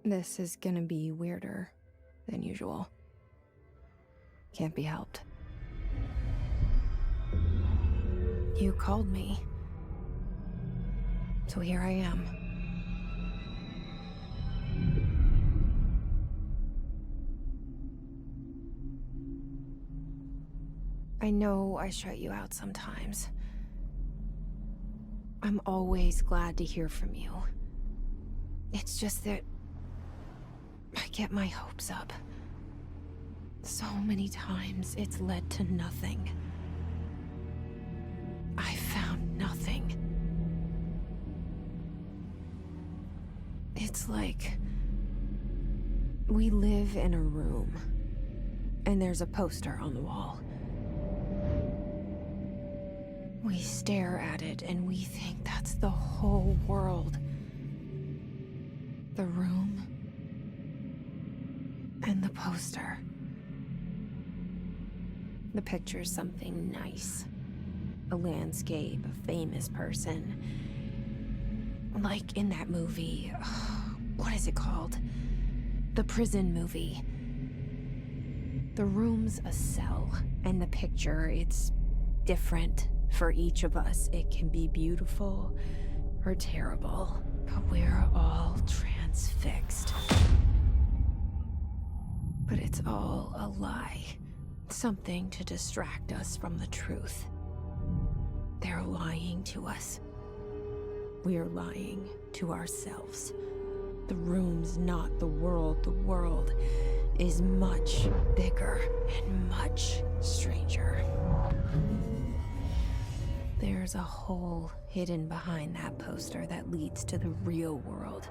This is gonna be weirder than usual. Can't be helped. You called me. So here I am. I know I shut you out sometimes. I'm always glad to hear from you. It's just that I get my hopes up. So many times it's led to nothing. I found nothing. It's like we live in a room, and there's a poster on the wall. We stare at it and we think that's the whole world. The room and the poster. The picture's something nice. A landscape, a famous person. Like in that movie, what is it called? The prison movie. The room's a cell, and the picture, it's different for each of us. It can be beautiful or terrible, but we're all transfixed. But it's all a lie. Something to distract us from the truth. They're lying to us. We're lying to ourselves. The room's not the world. The world is much bigger and much stranger. There's a hole hidden behind that poster that leads to the real world.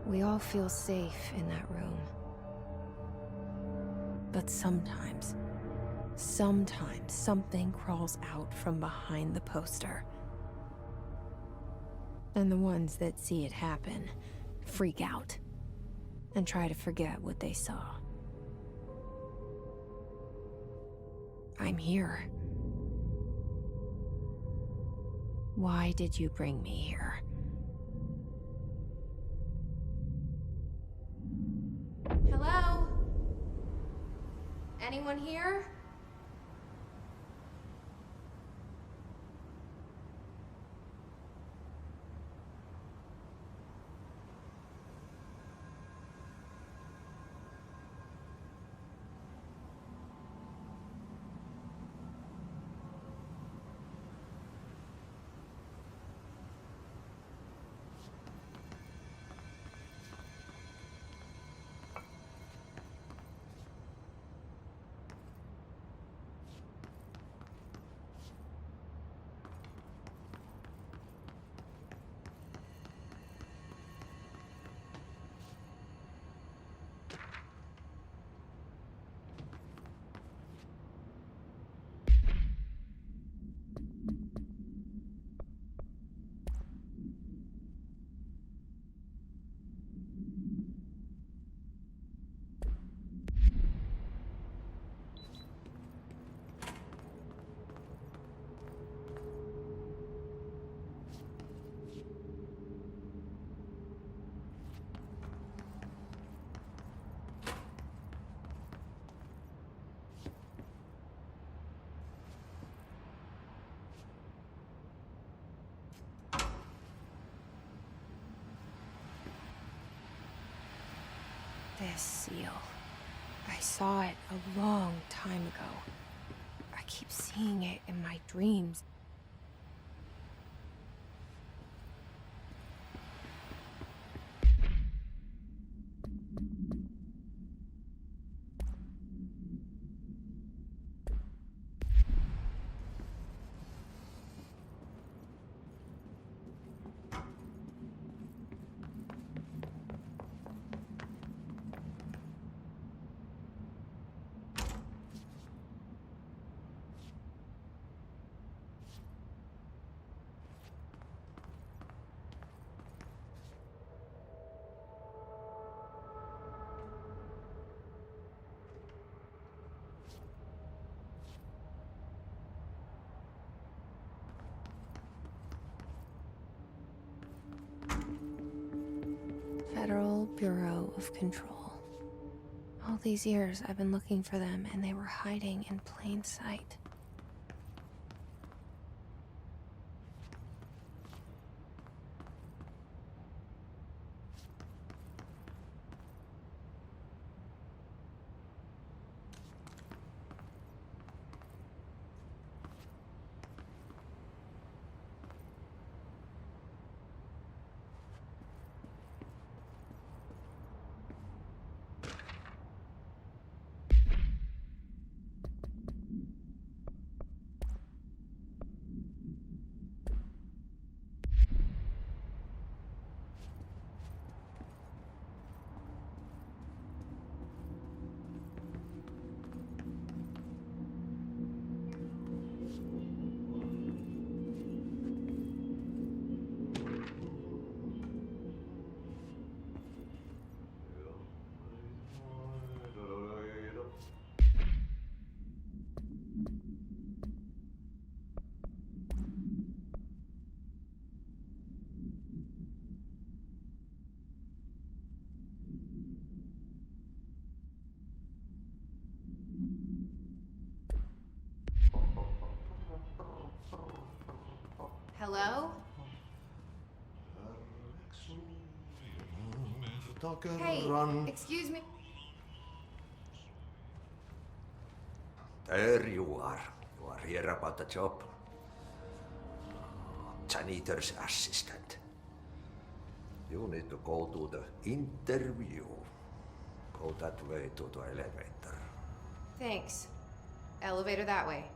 We all feel safe in that room. But sometimes something crawls out from behind the poster. And the ones that see it happen freak out and try to forget what they saw. I'm here. Why did you bring me here? Hello? Anyone here? This seal. I saw it a long time ago. I keep seeing it in my dreams. Federal Bureau of Control. All these years I've been looking for them, and they were hiding in plain sight. Hello? Hey, excuse me. There you are. You are here about the job. Janitor's assistant. You need to go to the interview. Go that way to the elevator. Thanks. Elevator that way.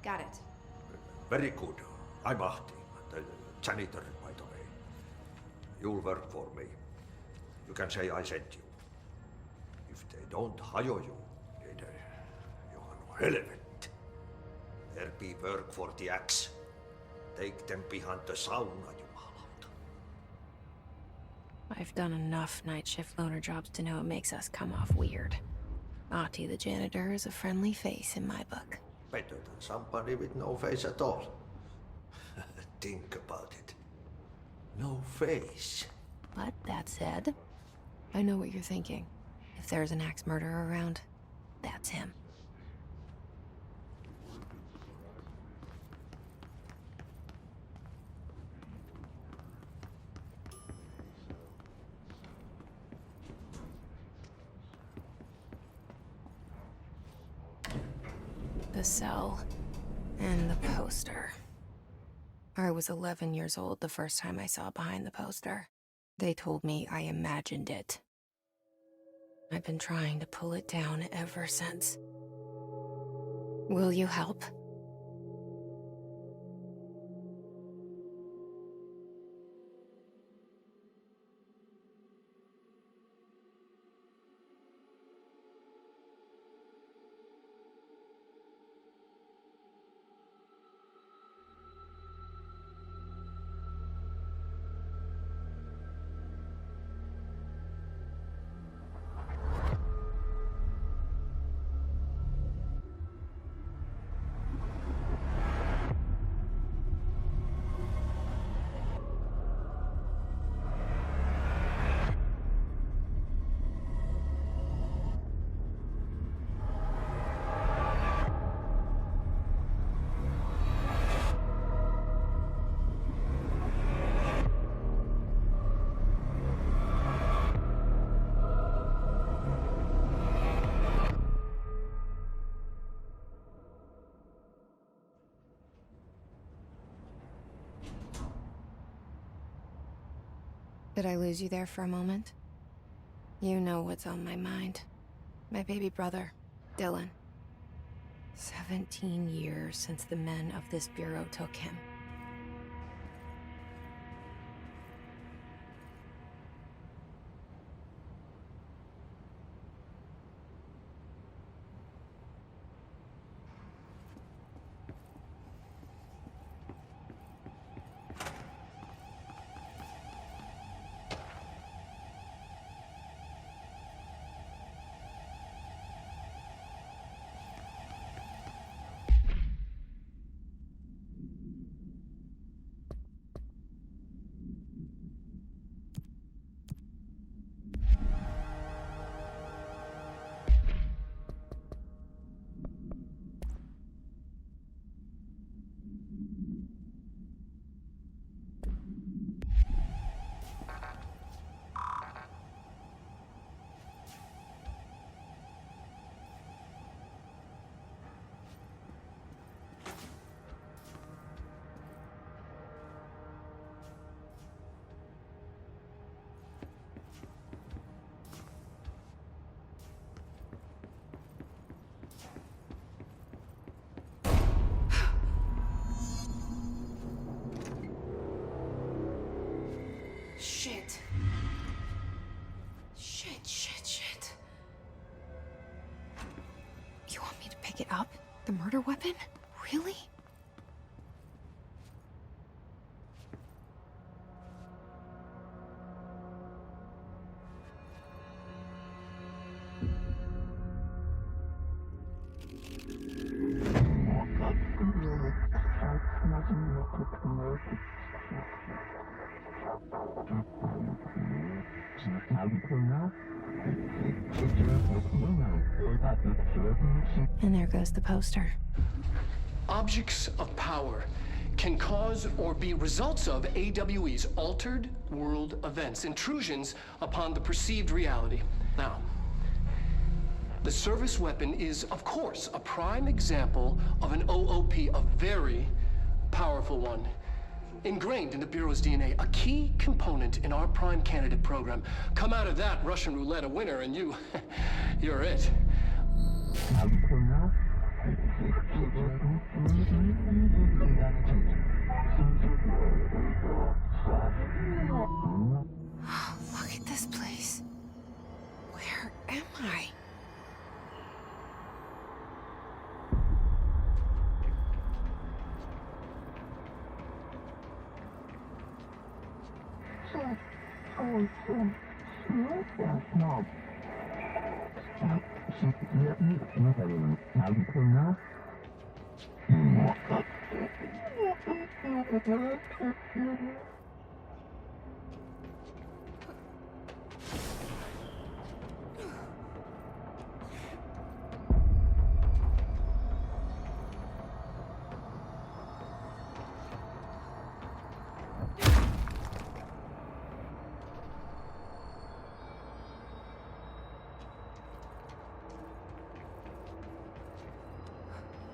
Got it. Very good. I'm Ahti, the janitor, by the way. You'll work for me. You can say I sent you. If they don't hire you, then you are no helvet. There be work for the axe. Take them behind the sauna, jumalauta. I've done enough night shift loner jobs to know it makes us come off weird. Ahti the janitor is a friendly face in my book. Better than somebody with no face at all. Think about it. No face. But that said, I know what you're thinking. If there's an axe murderer around, that's him. The cell and the poster. I was 11 years old the first time I saw behind the poster. They told me I imagined it. I've been trying to pull it down ever since. Will you help? Did I lose you there for a moment? You know what's on my mind. My baby brother, Dylan. 17 years since the men of this bureau took him. The murder weapon? Really? And there goes the poster. Objects of power can cause or be results of AWE's altered world events, intrusions upon the perceived reality. Now, the service weapon is, of course, a prime example of an OOP, a very powerful one. Ingrained in the Bureau's DNA, a key component in our prime candidate program. Come out of that Russian roulette a winner and you're it. Look at this place. Where am I?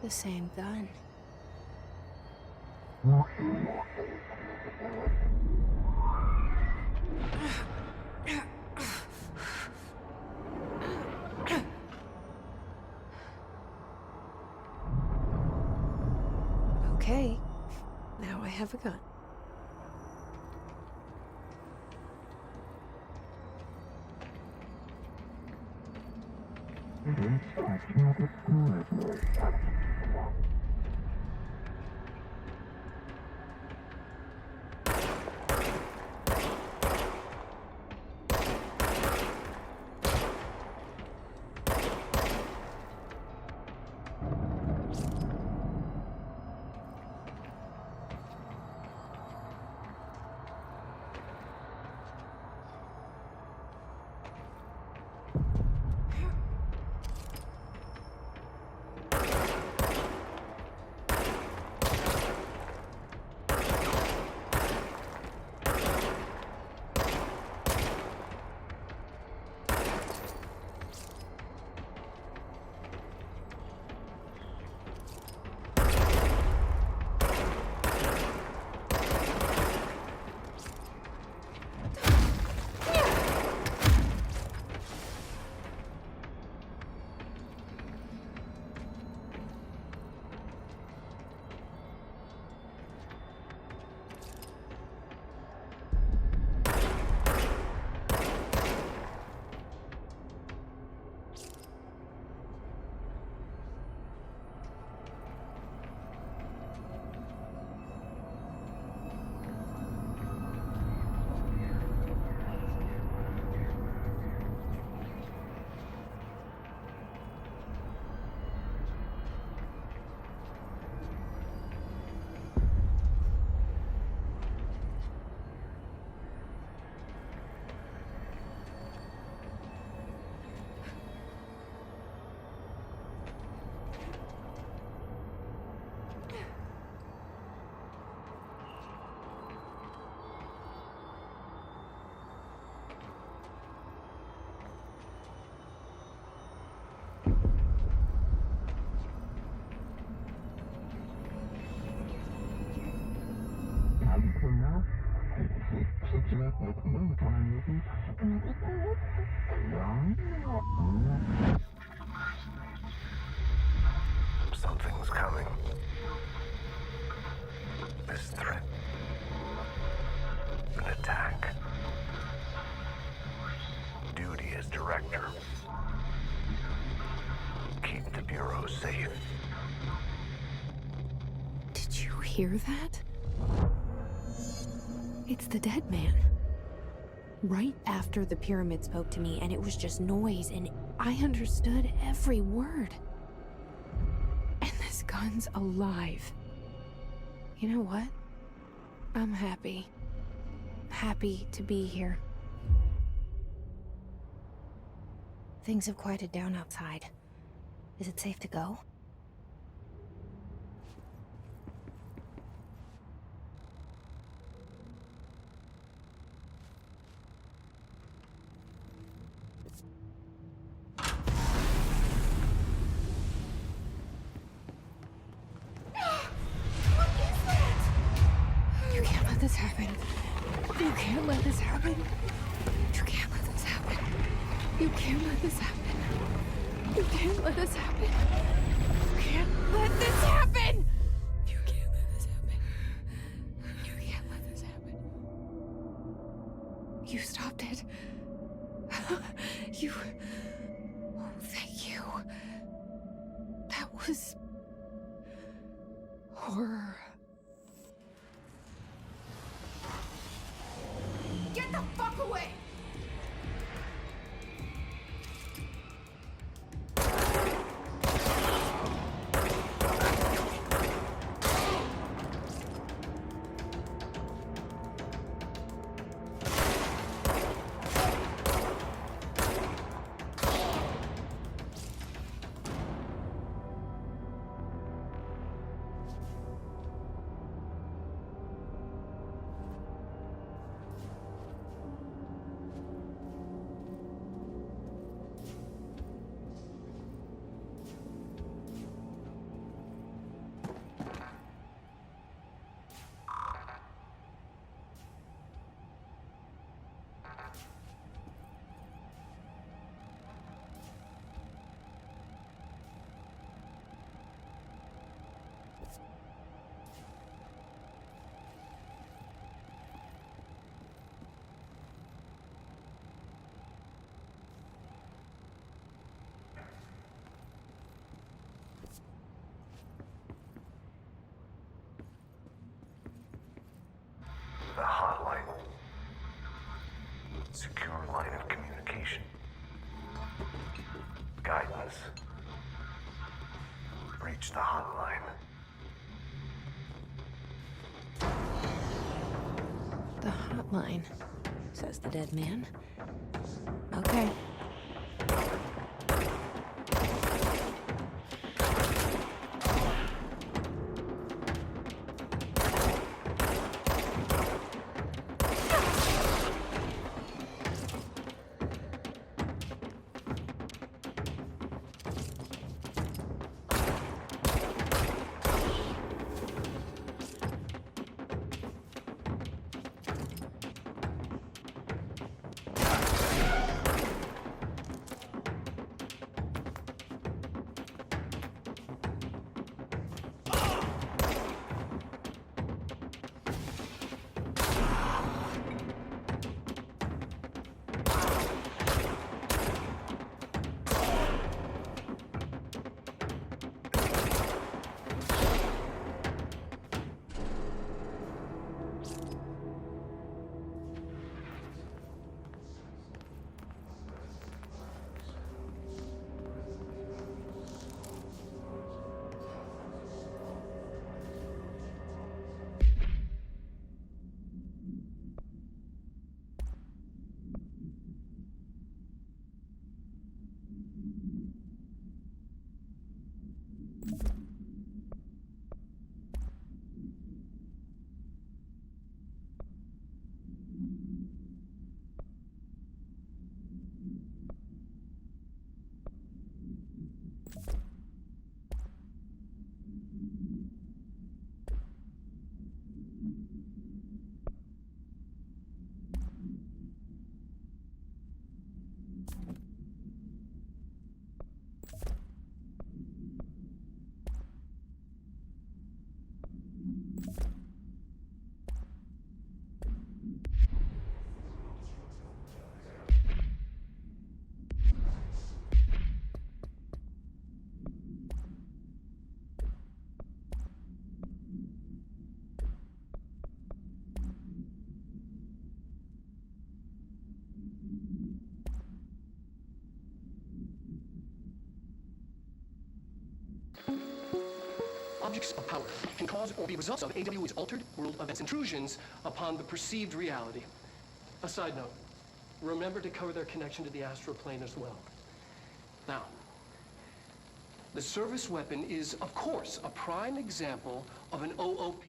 The same gun. Okay, now I have a gun. Something's coming. This threat. An attack. Duty as director. Keep the Bureau safe. hear that? It's the dead man. Right after the pyramid spoke to me, and it was just noise, and I understood every word. And this gun's alive. You know what? I'm happy. Happy to be here. Things have quieted down outside. Is it safe to go? You can't let this happen. You can't let this happen. You can't let this happen. You can't let this happen. You can't let this happen. You can't let this happen. You can't let this happen. You can't let this happen. You stopped it. You... Oh, thank you. That was... horror. Get the fuck away! The hotline. Secure line of communication. Guidance. Reach the hotline. The hotline, says the dead man. Okay. objects of power can cause or be results of AWE's altered world events, intrusions upon the perceived reality. A side note, remember to cover their connection to the astral plane as well. Now, the service weapon is, of course, a prime example of an OOP.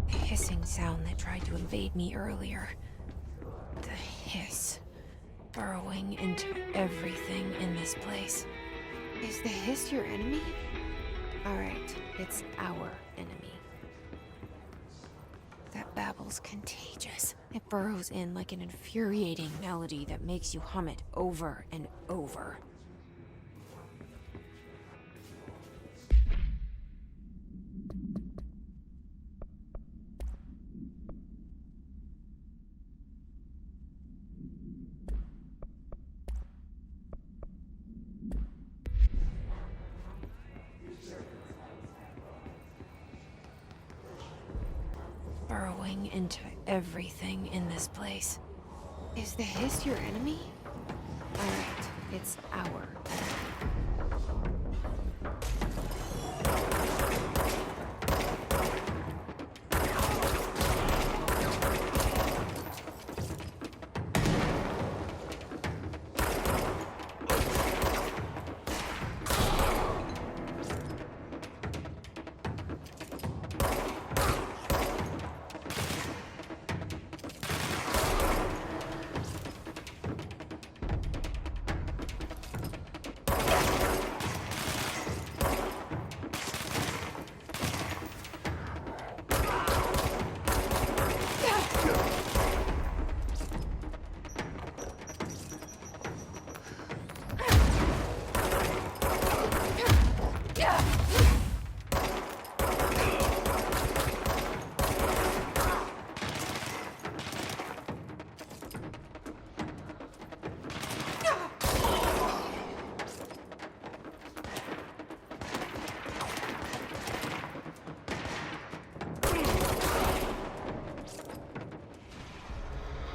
Hissing sound that tried to invade me earlier. The hiss. Burrowing into everything in this place. Is the hiss your enemy? Alright, it's our enemy. That babble's contagious. It burrows in like an infuriating melody that makes you hum it over and over. Burrowing into everything in this place. Is the hiss your enemy? Alright, it's our enemy.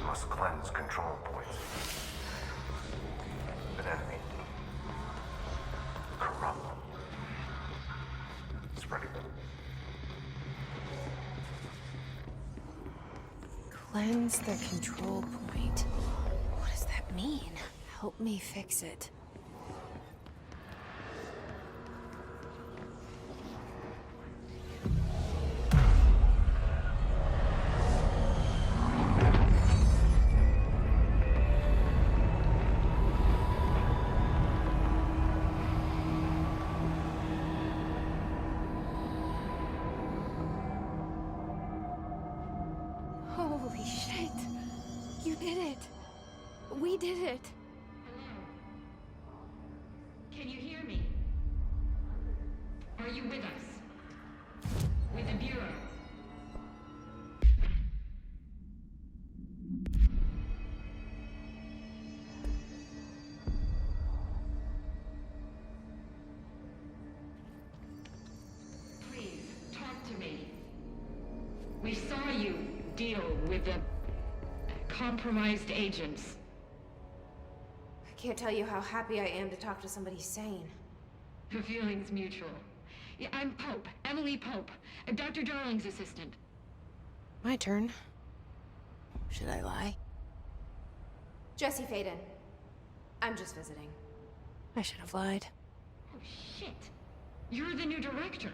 Must cleanse control points. An enemy. Corrupt. Spreading. Cleanse the control point. What does that mean? Help me fix it. Holy shit! You did it! We did it! Can you hear me? Are you with us? With the Bureau? Please, talk to me. We saw you deal with the compromised agents. I can't tell you how happy I am to talk to somebody sane. The feeling's mutual. Yeah, I'm Pope, Emily Pope, Dr. Darling's assistant. My turn. Should I lie? Jesse Faden. I'm just visiting. I should have lied. Oh, shit. You're the new director.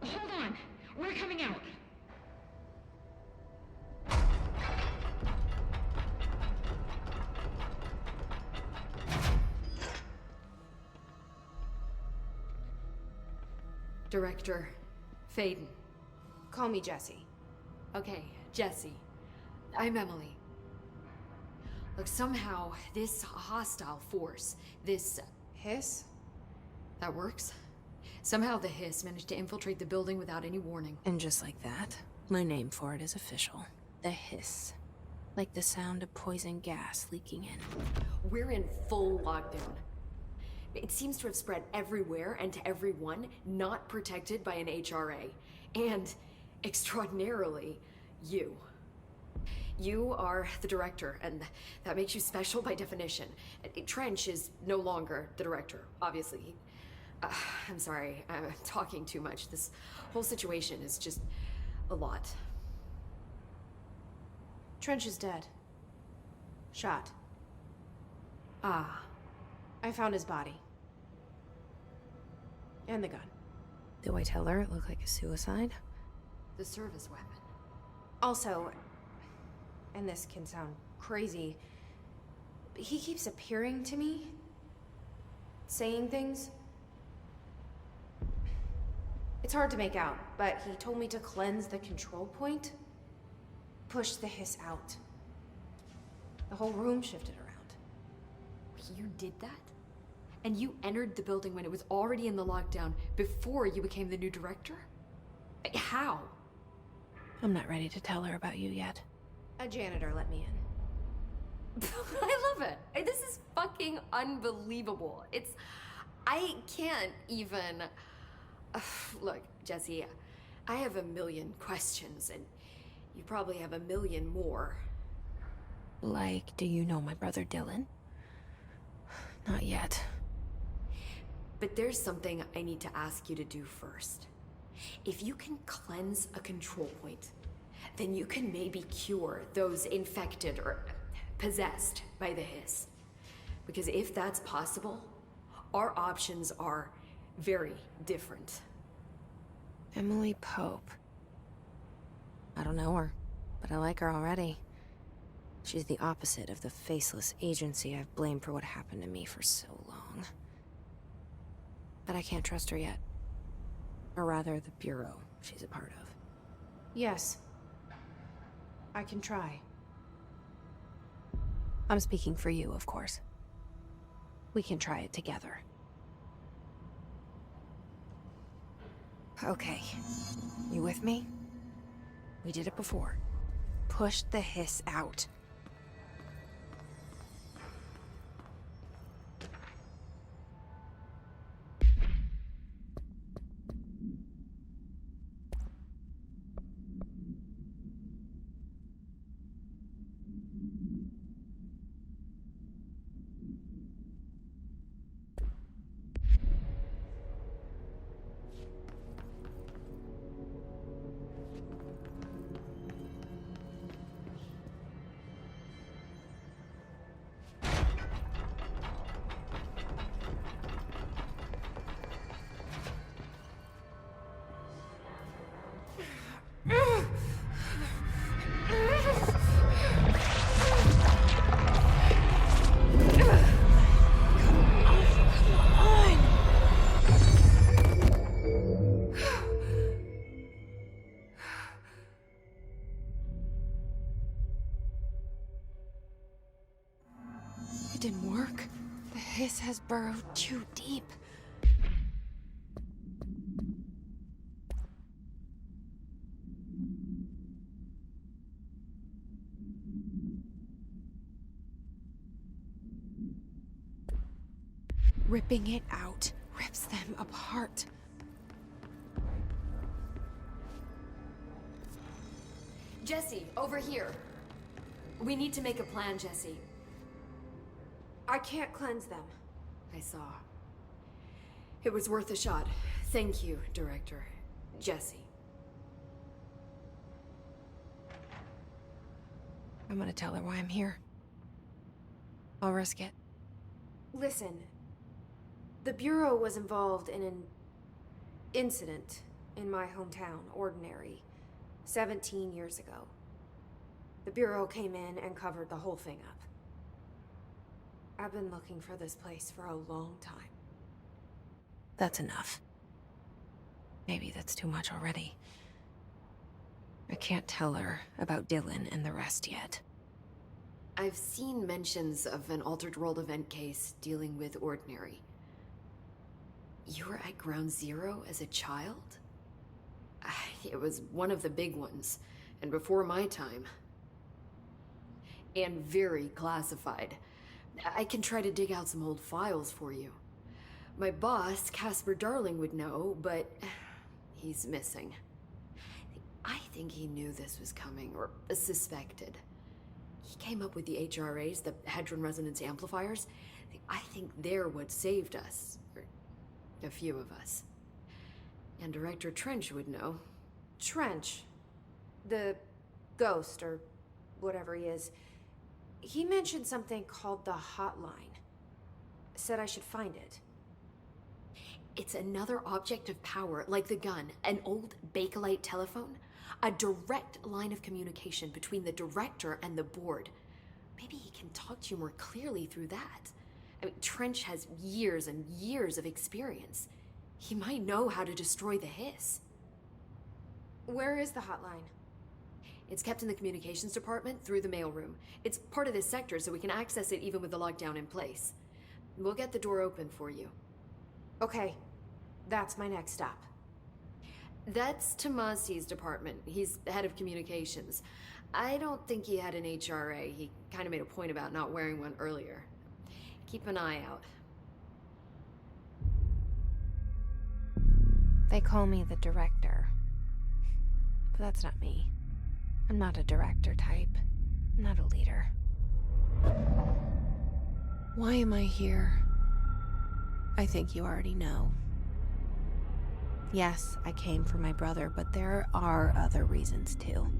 Hold on. We're coming out. Director Faden. Call me Jesse. Okay, Jesse. I'm Emily. Look, somehow, this hostile force, this... Hiss? that works? Somehow the Hiss managed to infiltrate the building without any warning. And just like that, my name for it is official. The Hiss. Like the sound of poison gas leaking in. We're in full lockdown. It seems to have spread everywhere and to everyone not protected by an HRA. And, extraordinarily, you. You are the director, and that makes you special by definition. Trench is no longer the director, obviously. I'm sorry, I'm talking too much. This whole situation is just a lot. Trench is dead. Shot. Ah, I found his body. And the gun. Do I tell her it looked like a suicide? the service weapon. Also, and this can sound crazy, but he keeps appearing to me, saying things. It's hard to make out, but he told me to cleanse the control point, push the hiss out. The whole room shifted around. You did that? And you entered the building when it was already in the lockdown before you became the new director? How? I'm not ready to tell her about you yet. A janitor let me in. I love it. This is fucking unbelievable. I can't even... Look, Jesse, I have a million questions, and you probably have a million more. Like, do you know my brother Dylan? Not yet. But there's something I need to ask you to do first. If you can cleanse a control point, then you can maybe cure those infected or possessed by the hiss. Because if that's possible, our options are very different. Emily Pope. I don't know her, but I like her already. She's the opposite of the faceless agency I've blamed for what happened to me for so long. But I can't trust her yet. Or rather, the Bureau she's a part of. Yes. I can try. I'm speaking for you, of course. We can try it together. Okay. You with me? We did it before. Push the hiss out. It didn't work. The hiss has burrowed too deep. Ripping it out rips them apart. Jesse, over here. We need to make a plan, Jesse. I can't cleanse them. I saw. It was worth a shot. Thank you, Director. Jesse. I'm gonna tell her why I'm here. I'll risk it. Listen. The Bureau was involved in an incident in my hometown, Ordinary, 17 years ago. The Bureau came in and covered the whole thing up. I've been looking for this place for a long time. That's enough. Maybe that's too much already. I can't tell her about Dylan and the rest yet. I've seen mentions of an Altered World event case dealing with Ordinary. You were at Ground Zero as a child? It was one of the big ones, and before my time. And very classified. I can try to dig out some old files for you. My boss, Casper Darling, would know, but he's missing. I think he knew this was coming, or suspected. He came up with the HRAs, the Hadron Resonance Amplifiers. I think they're what saved us. Or a few of us. And Director Trench would know. Trench. The ghost, or whatever he is. He mentioned something called the Hotline. Said I should find it. It's another object of power, like the gun, an old Bakelite telephone. A direct line of communication between the director and the board. Maybe he can talk to you more clearly through that. I mean, Trench has years and years of experience. He might know how to destroy the hiss. Where is the hotline? It's kept in the communications department through the mailroom. It's part of this sector, so we can access it even with the lockdown in place. We'll get the door open for you. Okay, that's my next stop. That's Tomasi's department. He's head of communications. I don't think he had an HRA. He kind of made a point about not wearing one earlier. Keep an eye out. They call me the director. But that's not me. I'm not a director type. I'm not a leader. Why am I here? I think you already know. Yes, I came for my brother, but there are other reasons too.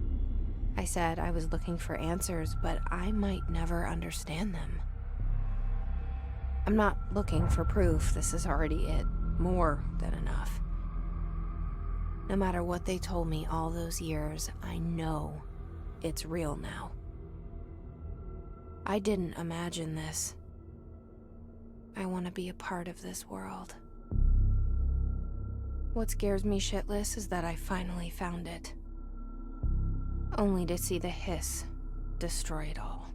I said I was looking for answers, but I might never understand them. I'm not looking for proof. This is already it. More than enough. No matter what they told me all those years, I know it's real now. I didn't imagine this. I want to be a part of this world. What scares me shitless is that I finally found it. Only to see the hiss destroy it all.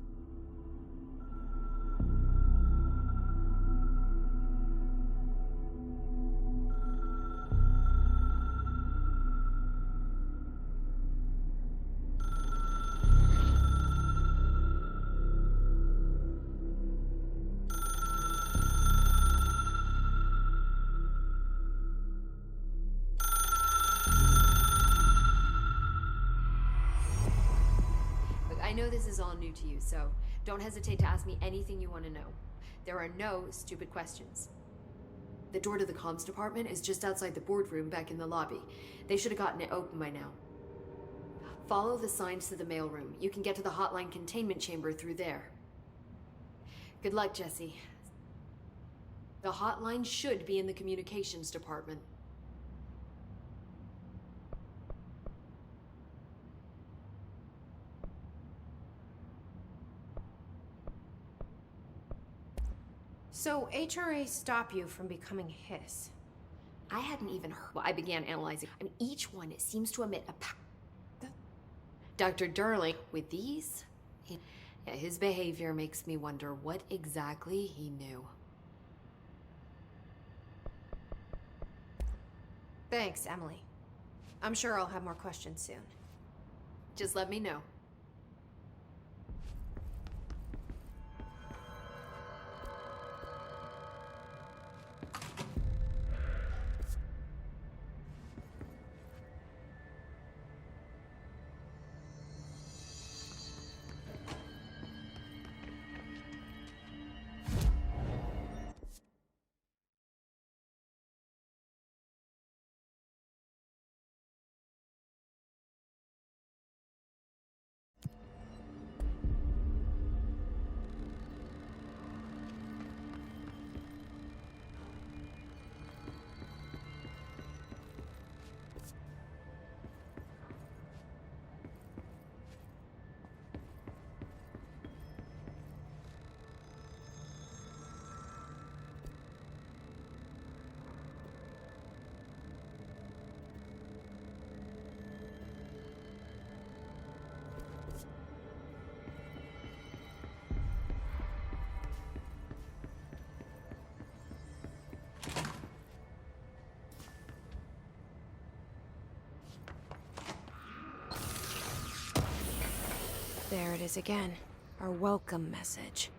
I know this is all new to you, so don't hesitate to ask me anything you want to know. There are no stupid questions. The door to the comms department is just outside the boardroom back in the lobby. They should have gotten it open by now. Follow the signs to the mailroom. You can get to the hotline containment chamber through there. Good luck, Jesse. The hotline should be in the communications department. So HRA stop you from becoming hiss? I hadn't even heard. Well, I began analyzing. I mean, each one seems to emit a Dr. Darling, with these, his behavior makes me wonder what exactly he knew. Thanks, Emily. I'm sure I'll have more questions soon. Just let me know. There it is again. Our welcome message.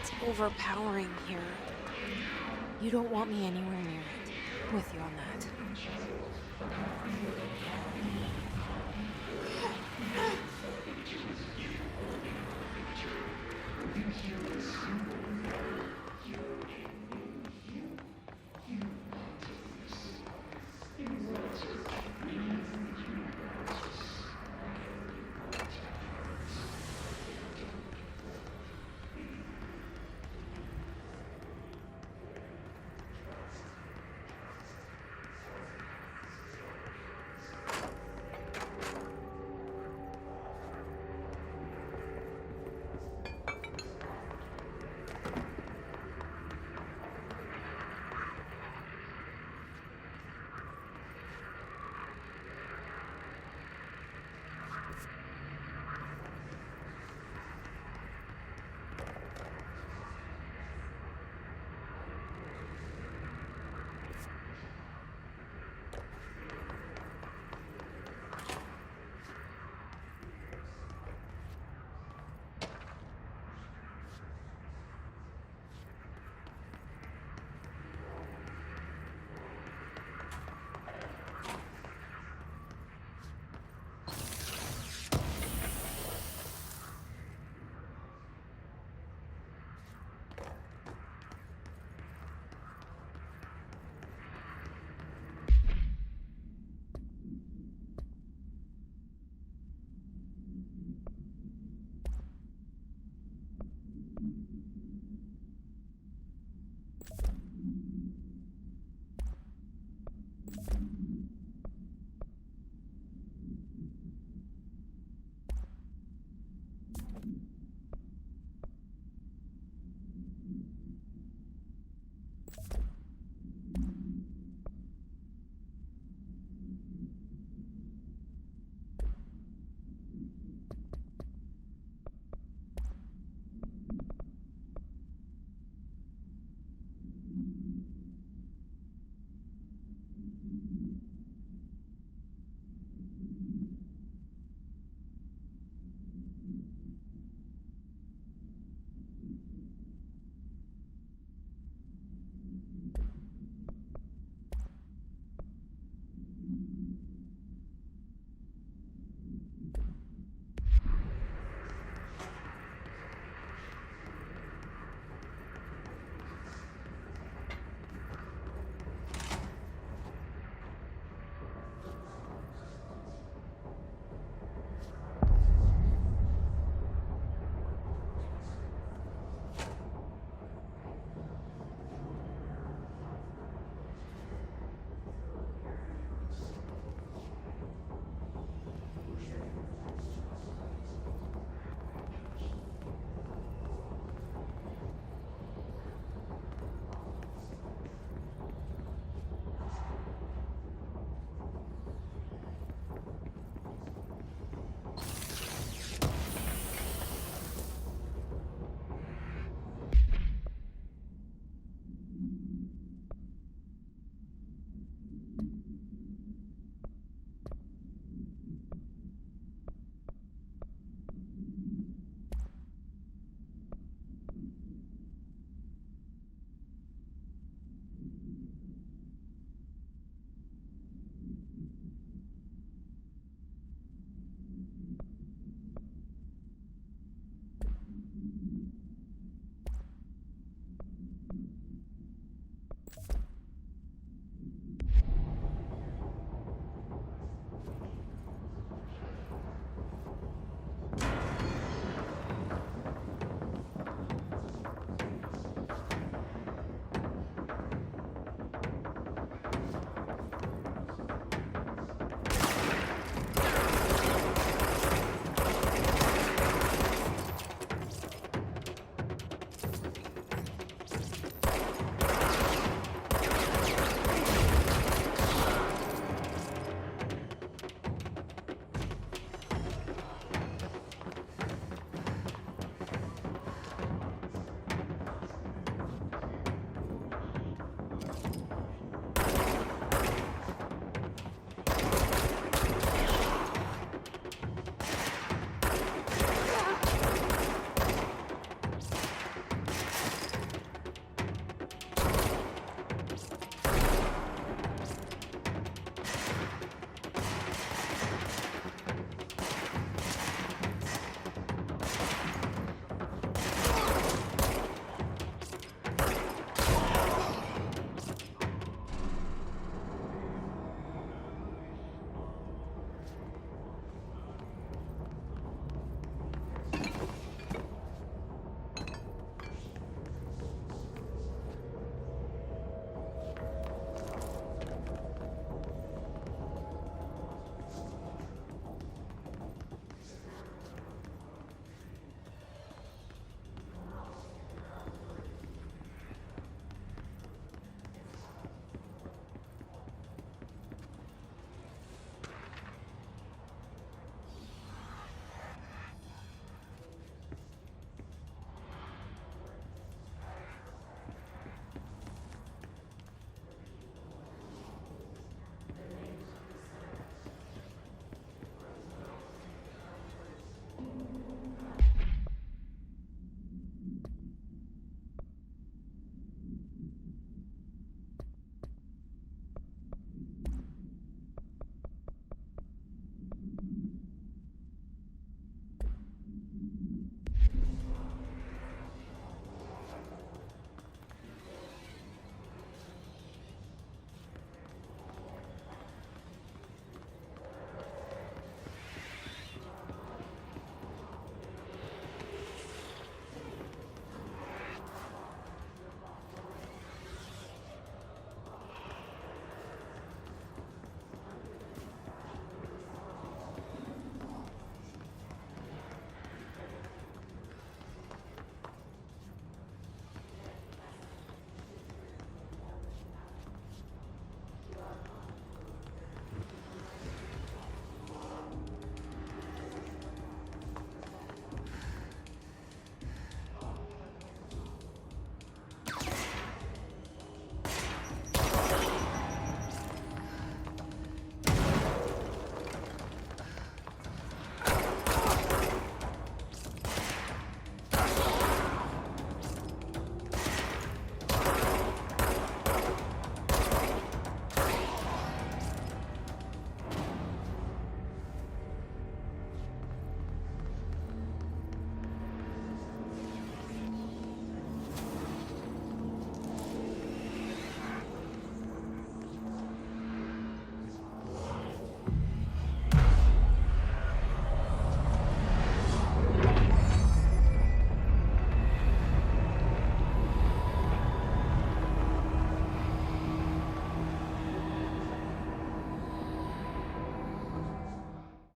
It's overpowering here. You don't want me anywhere near it. I'm with you on that.